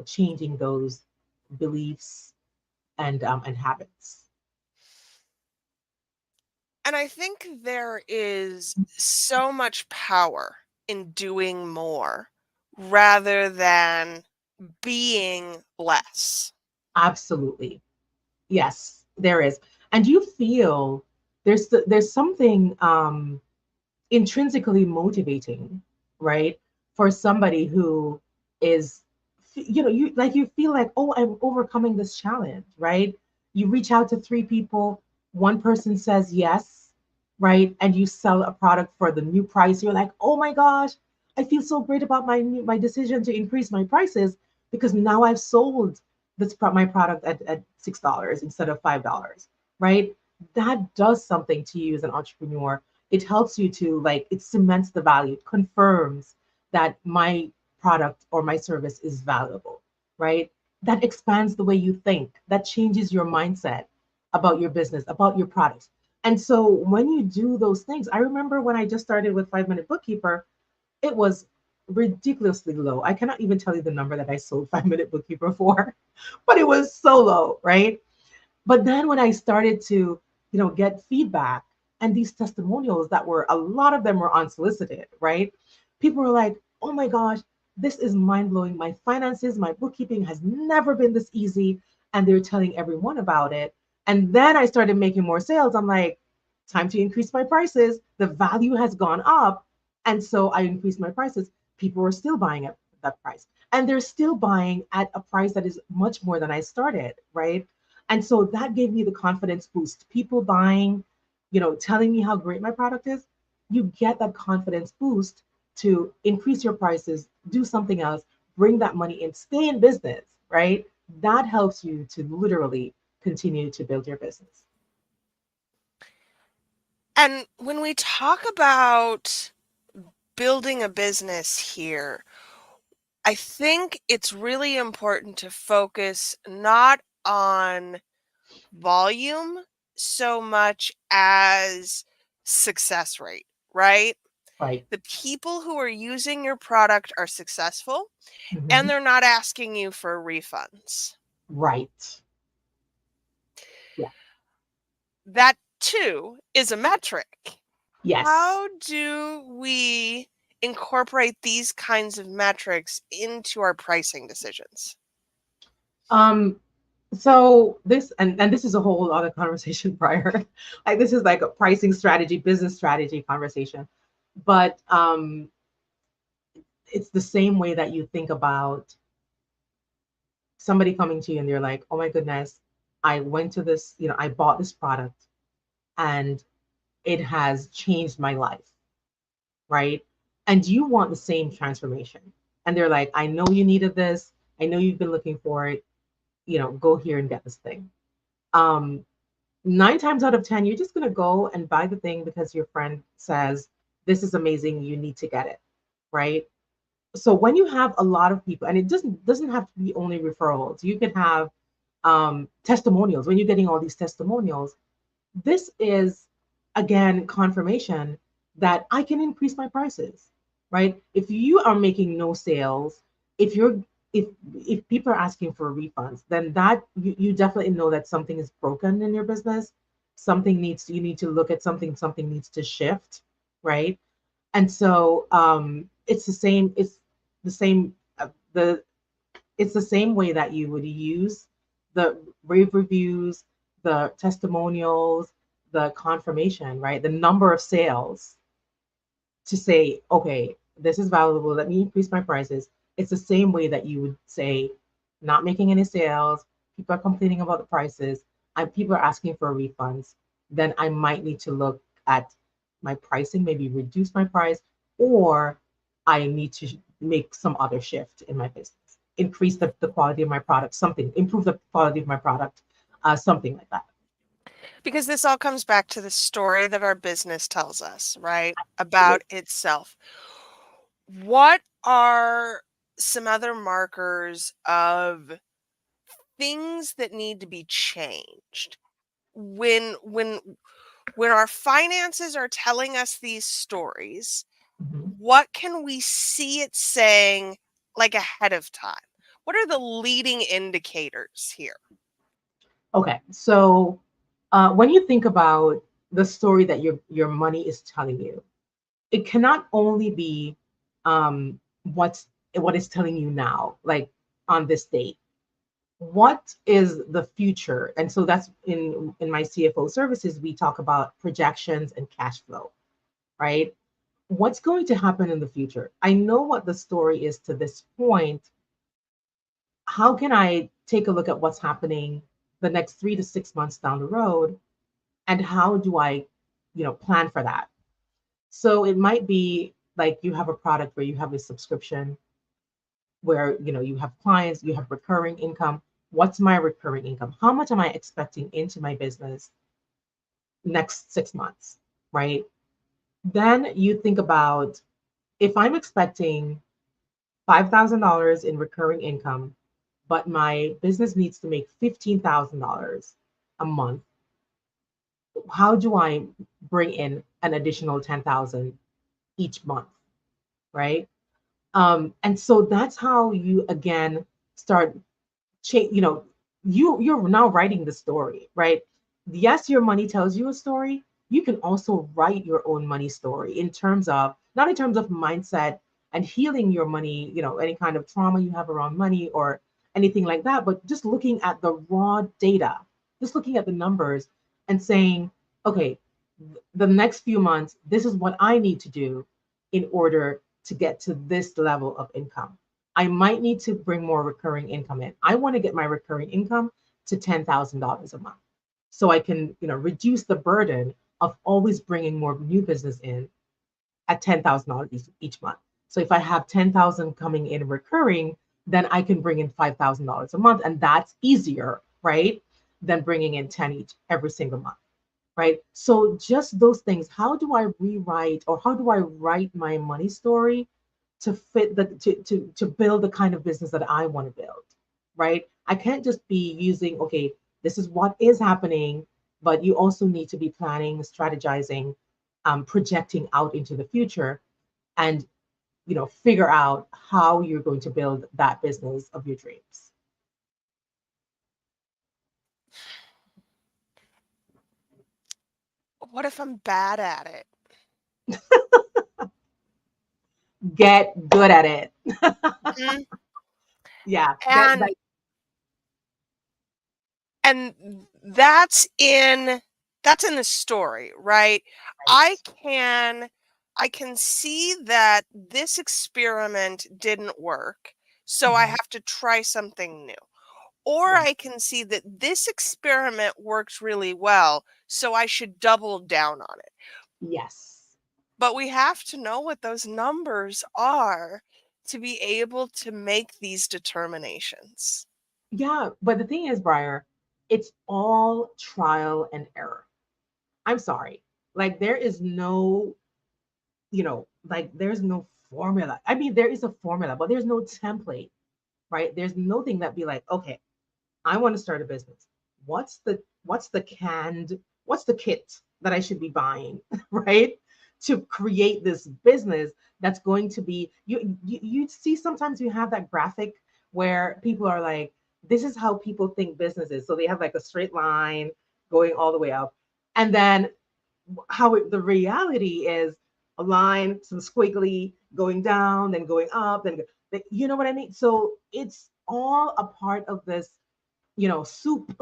changing those beliefs and habits. And I think there is so much power in doing more rather than being less. Absolutely. Yes, there is. And you feel there's something intrinsically motivating, right? For somebody who is, you feel like, oh, I'm overcoming this challenge, right? You reach out to 3 people, one person says yes, right? And you sell a product for the new price. You're like, oh my gosh, I feel so great about my decision to increase my prices, because now I've sold my product at $6 instead of $5, right? That does something to you as an entrepreneur. It helps you to, like, it cements the value, it confirms that my product or my service is valuable, right? that expands the way you think, that changes your mindset about your business, about your products. And so when you do those things, I remember when I just started with 5 Minute Bookkeeper, it was ridiculously low. I cannot even tell you the number that I sold 5 Minute Bookkeeper for, but it was so low, right? But then when I started to, get feedback and these testimonials that were, a lot of them were unsolicited, right? People were like, "Oh my gosh, this is mind blowing. My finances, my bookkeeping has never been this easy." And they're telling everyone about it. And then I started making more sales. I'm like, time to increase my prices. The value has gone up. And so I increased my prices. People are still buying at that price. And they're still buying at a price that is much more than I started, right? And so that gave me the confidence boost. People buying, telling me how great my product is, you get that confidence boost to increase your prices, do something else, bring that money in, stay in business, right? That helps you to literally continue to build your business. And when we talk about building a business here, I think it's really important to focus not on volume so much as success rate, right? Right. The people who are using your product are successful and Mhm. they're not asking you for refunds. Right. Yeah. That too is a metric. Yes. How do we incorporate these kinds of metrics into our pricing decisions? Um, so this and this is a whole other conversation prior. Like this is like a pricing strategy, business strategy conversation. But it's the same way that you think about somebody coming to you and they're like, "Oh my goodness, I went to this, I bought this product and it has changed my life," right? And you want the same transformation. And they're like, "I know you needed this. I know you've been looking for it. Go here and get this thing." Um, 9 times out of 10, you're just going to go and buy the thing because your friend says, "This is amazing. You need to get it," right? So when you have a lot of people, and it doesn't have to be only referrals, you can have testimonials. When you're getting all these testimonials, this is again confirmation that I can increase my prices, right? If you are making no sales, if you're if if people are asking for refunds, then that you definitely know that something is broken in your business. You need to look at something needs to shift, right? And so the same the it's the same way that you would use the rave reviews, the testimonials, the confirmation, right? The number of sales to say, okay, this is valuable. Let me increase my prices. It's the same way that you would say, not making any sales, people are complaining about the prices, and people are asking for refunds. Then I might need to look at my pricing, maybe reduce my price, or I need to make some other shift in my business, increase the quality of my product, something, improve the quality of my product, something like that. Because this all comes back to the story that our business tells us, right? Absolutely. About itself. What are some other markers of things that need to be changed when our finances are telling us these stories? Mhm. What can we see it saying like ahead of time? What are the leading indicators here? Okay, so when you think about the story that your money is telling you, it cannot only be um, what's what it's telling you now, like on this date. What is the future? And so that's in my CFO services, we talk about projections and cash flow, right? What's going to happen in the future? I know what the story is to this point. How can I take a look at what's happening the next 3 to 6 months down the road, and how do I, plan for that? So it might be like you have a product where you have a subscription where you have clients, you have recurring income. What's my recurring income? How much am I expecting into my business next 6 months, right? Then you think about, if I'm expecting $5,000 in recurring income but my business needs to make $15,000 a month. How do I bring in an additional 10,000 each month, right? And so that's how you again start you know, you're now writing the story, right? Yes, your money tells you a story. You can also write your own money story in terms of not in terms of mindset and healing your money, any kind of trauma you have around money or anything like that, but just looking at the raw data, just looking at the numbers and saying, okay, the next few months, this is what I need to do in order to get to this level of income. I might need to bring more recurring income in. I want to get my recurring income to $10,000 a month so I can, reduce the burden of always bringing more new business in at $10,000 each month. So if I have 10,000 coming in recurring, then I can bring in $5,000 a month, and that's easier, right? Than bringing in 10 each every single month, right? So just those things. How do I rewrite or how do I write my money story to fit to build the kind of business that I want to build, right? I can't just be using, okay, this is what is happening, but you also need to be planning, strategizing, projecting out into the future, and figure out how you're going to build that business of your dreams. What if I'm bad at it? Get good at it. Mhm. Yeah, that And and that's in the story, right? I right. can I can see that this experiment didn't work, so I Mhm. have to try something new. Or Right. I can see that this experiment works really well, so I should double down on it. Yes. But we have to know what those numbers are to be able to make these determinations. Yeah, but the thing is, Briar, it's all trial and error. I'm sorry. Like there is no, like there's no formula. I mean, there is a formula, but there's no template, right? There's nothing that be like, okay, I want to start a business. What's the kit that I should be buying, right? To create this business that's going to be you see sometimes you have that graphic where people are like, this is how people think business is. So they have like a straight line going all the way up. And then the reality is a line, some squiggly going down, then going up, you know what I mean? So it's all a part of this soup,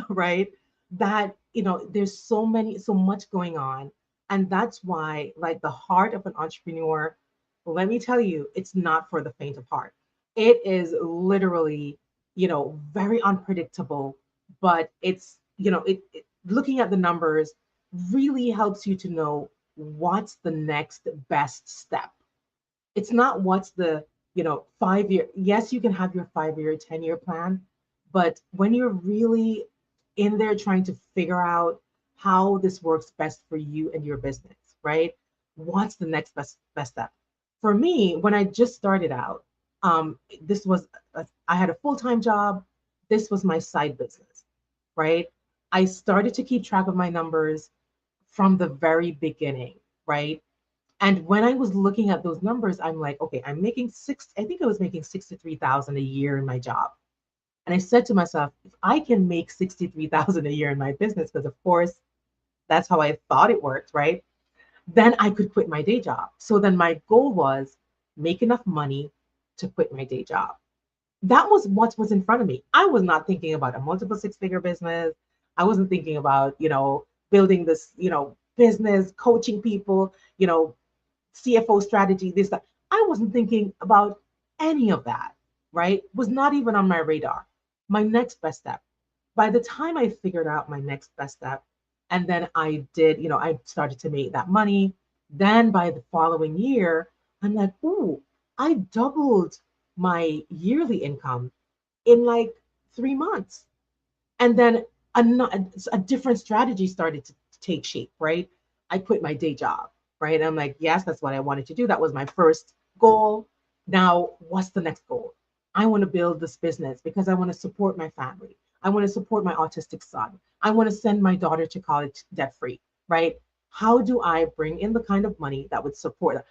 right? That, there's so much going on. And that's why, like, the heart of an entrepreneur, let me tell you, it's not for the faint of heart. It is literally, very unpredictable, but looking at the numbers really helps you to know what's the next best step. It's not what's the 5 year. Yes, you can have your 5 year 10-year plan, but when you're really in there trying to figure out how this works best for you and your business, right? What's the next best step? For me, when I just started out, this was I had a full-time job. This was my side business, right? I started to keep track of my numbers from the very beginning, right? And when I was looking at those numbers, I'm like, okay, I think I was making 63,000 a year in my job. And I said to myself, if I can make 63,000 a year in my business, because of course that's how I thought it worked, right? Then I could quit my day job. So then my goal was make enough money to quit my day job. That was what was in front of me. I was not thinking about a multiple six-figure business. I wasn't thinking about, building this, business, coaching people, CFO strategy, this, that. I wasn't thinking about any of that, right? Was not even on my radar. My next best step. By the time I figured out my next best step, and then I did, I started to make that money. Then by the following year, I'm like, ooh, I doubled my yearly income in like 3 months. And then a different strategy started to take shape, right? I quit my day job, right? And I'm like, yes, that's what I wanted to do. That was my first goal. Now, what's the next goal? I want to build this business because I want to support my family. I want to support my autistic son. I want to send my daughter to college debt free, right? How do I bring in the kind of money that would support that?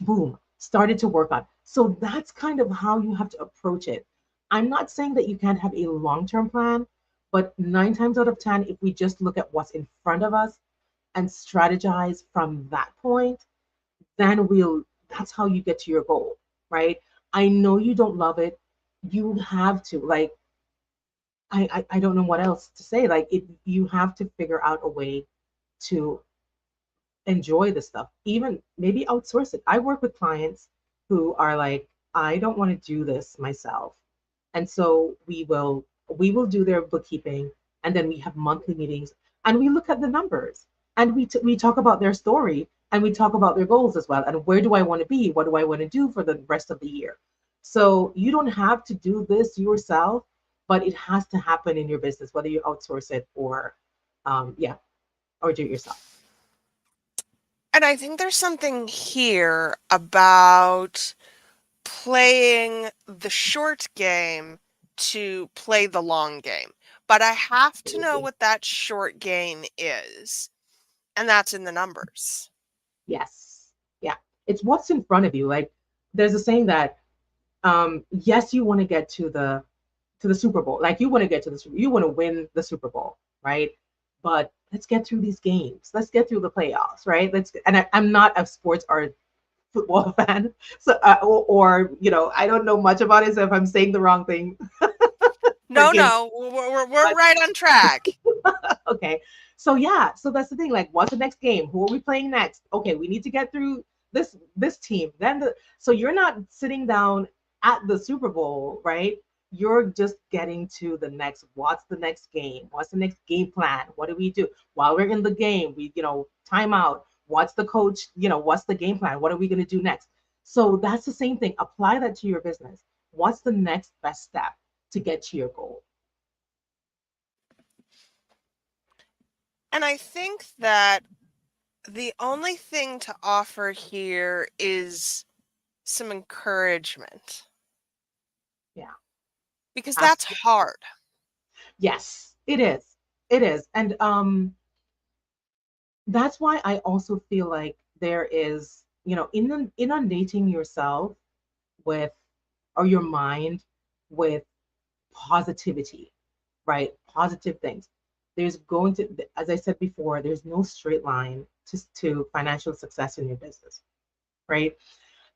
Boom, started to work on. So that's kind of how you have to approach it. I'm not saying that you can't have a long term plan, but nine times out of 10, if we just look at what's in front of us and strategize from that point, then that's how you get to your goal, right? I know you don't love it. You have to, like, I don't know what else to say. Like, you have to figure out a way to enjoy the stuff, even maybe outsource it. I work with clients who are like, I don't want to do this myself. And so we will do their bookkeeping, and then we have monthly meetings, and we look at the numbers, and we talk about their story, and we talk about their goals as well, and where do I want to be, what do I want to do for the rest of the year. So you don't have to do this yourself, but it has to happen in your business, whether you outsource it or yeah, or do it yourself. And I think there's something here about playing the short game to play the long game. But I have to know Absolutely. what that short game is, and that's in the numbers. Yes. Yeah. It's what's in front of you. Like, there's a saying that yes, you want to get to the Super Bowl. Like, you want to get to the Super, you want to win the Super Bowl, right? But let's get through these games. Let's get through the playoffs, right? I'm not a sports or football fan, so or I don't know much about it. So if I'm saying the wrong thing, No, forgive me. no, we're right on track. Okay. So yeah, so that's the thing. Like, what's the next game? Who are we playing next? Okay, we need to get through this team. So you're not sitting down at the Super Bowl, right? You're just getting to the next. What's the next game? What's the next game plan? What do we do while we're in the game? Timeout. What's the coach? What's the game plan? What are we going to do next? So that's the same thing. Apply that to your business. What's the next best step to get to your goal? And I think that the only thing to offer here is some encouragement Yeah, because that's absolutely. hard. Yes, it is. It is. And that's why I also feel like there is, inundating yourself with, or your mind with positivity, right? Positive things. There's going to, as I said before, there's no straight line to financial success in your business, right?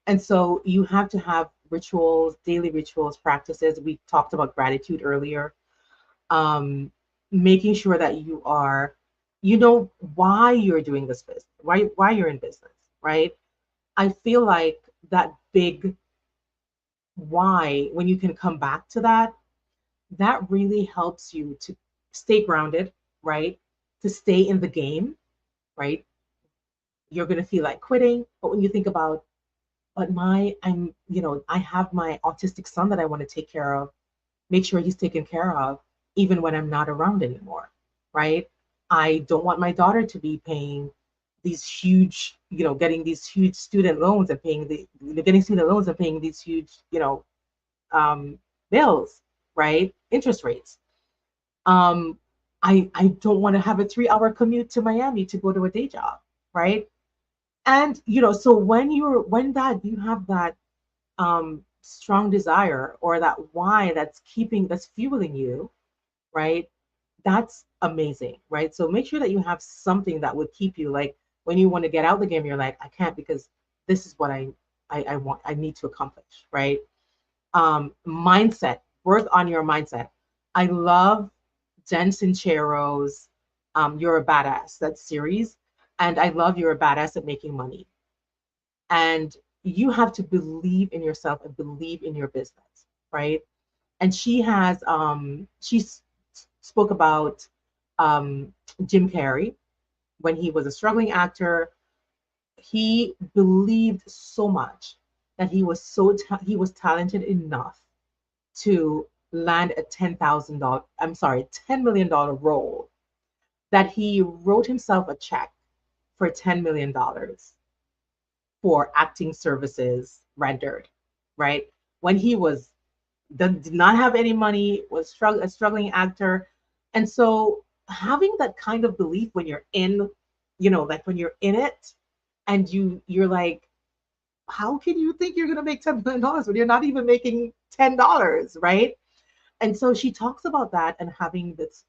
And so you have to have rituals, daily rituals, practices. We talked about gratitude earlier. Making sure that you know why you're doing this business, why you're in business, right? I feel like that big why, when you can come back to that, that really helps you to stay grounded, right? To stay in the game, right? You're going to feel like quitting, but when you think about, but I have my autistic son that I want to take care of, make sure he's taken care of even when I'm not around anymore, right? I don't want my daughter to be paying these huge, getting these huge student loans and paying getting student loans and paying these huge, um, bills, right? Interest rates. Um, I don't want to have a 3 hour commute to Miami to go to a day job, right? And so when you have that strong desire, or that why that's fueling you, right? That's amazing, right? So make sure that you have something that would keep you, like, when you want to get out of the game, you're like, I can't, because this is what I want, I need to accomplish, right? Mindset, work on your mindset. I love Jen Sincero's You're a Badass, that series. And I love You're a Badass at Making Money. And you have to believe in yourself and believe in your business, right? And she spoke about um, Jim Carrey when he was a struggling actor. He believed so much that he was talented enough to land a $10 million role, that he wrote himself a check for $10 million for acting services rendered, right? When he was did not have any money, was a struggling actor. And so having that kind of belief when you're in, like when you're in it and you're like, how can you think you're going to make $10 million when you're not even making $10, right? And so she talks about that and having this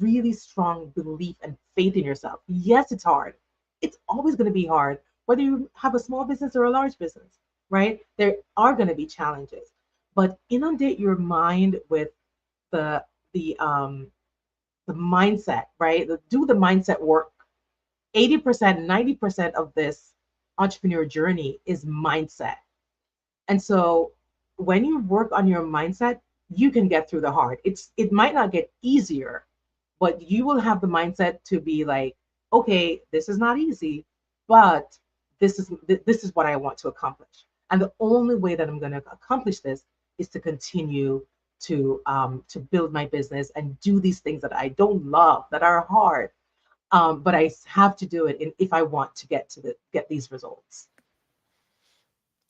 really strong belief and faith in yourself. Yes, it's hard. It's always going to be hard, whether you have a small business or a large business, right? There are going to be challenges, but inundate your mind with the the um the mindset, right? Do the mindset work. 80%, 90% of this entrepreneur journey is mindset. And so when you work on your mindset, you can get through the hard. It might not get easier, but you will have the mindset to be like, okay, this is not easy, but this is what I want to accomplish. And the only way that I'm going to accomplish this is to continue to build my business and do these things that I don't love, that are hard, but I have to do it if I want to get these results.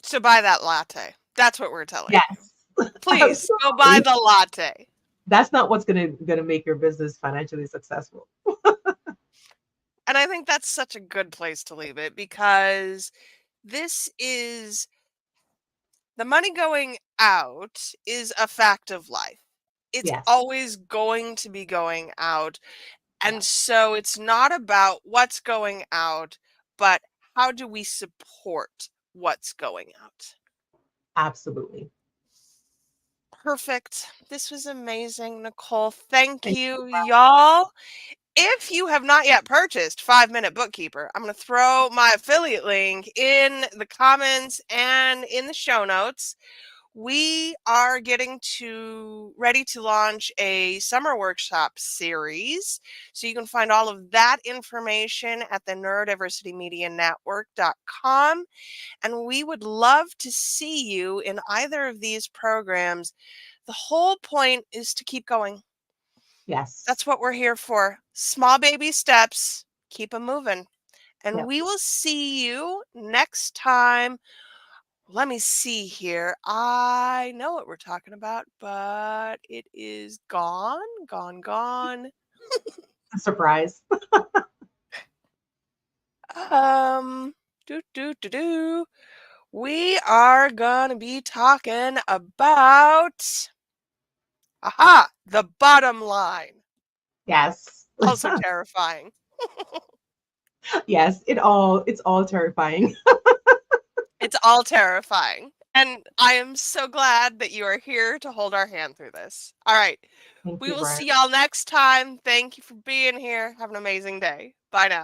So buy that latte. That's what we're telling you. Yes, Please go buy absolutely. the latte. That's not what's gonna make your business financially successful. And I think that's such a good place to leave it, because this is the money going out is a fact of life. It's Yes. always going to be going out. Yeah. And so it's not about what's going out, but how do we support what's going out? Absolutely. Perfect. This was amazing, Nicole. Thank Thank you, y'all. If you have not yet purchased 5 Minute Bookkeeper, I'm going to throw my affiliate link in the comments and in the show notes. We are getting to ready to launch a summer workshop series. So you can find all of that information at the neurodiversitymedianetwork.com. And we would love to see you in either of these programs. The whole point is to keep going. Yes. That's what we're here for. Small baby steps, keep them moving. And Yep. we will see you next time. Let me see here. I know what we're talking about, but it is gone, gone, gone. A surprise. Um, do, do, do, do. We are going to be talking about, the bottom line. Yes. Also terrifying. Yes. It's all terrifying. It's all terrifying. And I am so glad that you are here to hold our hand through this. All right. Thank We you, will Brian. see y'all next time. Thank you for being here. Have an amazing day. Bye now.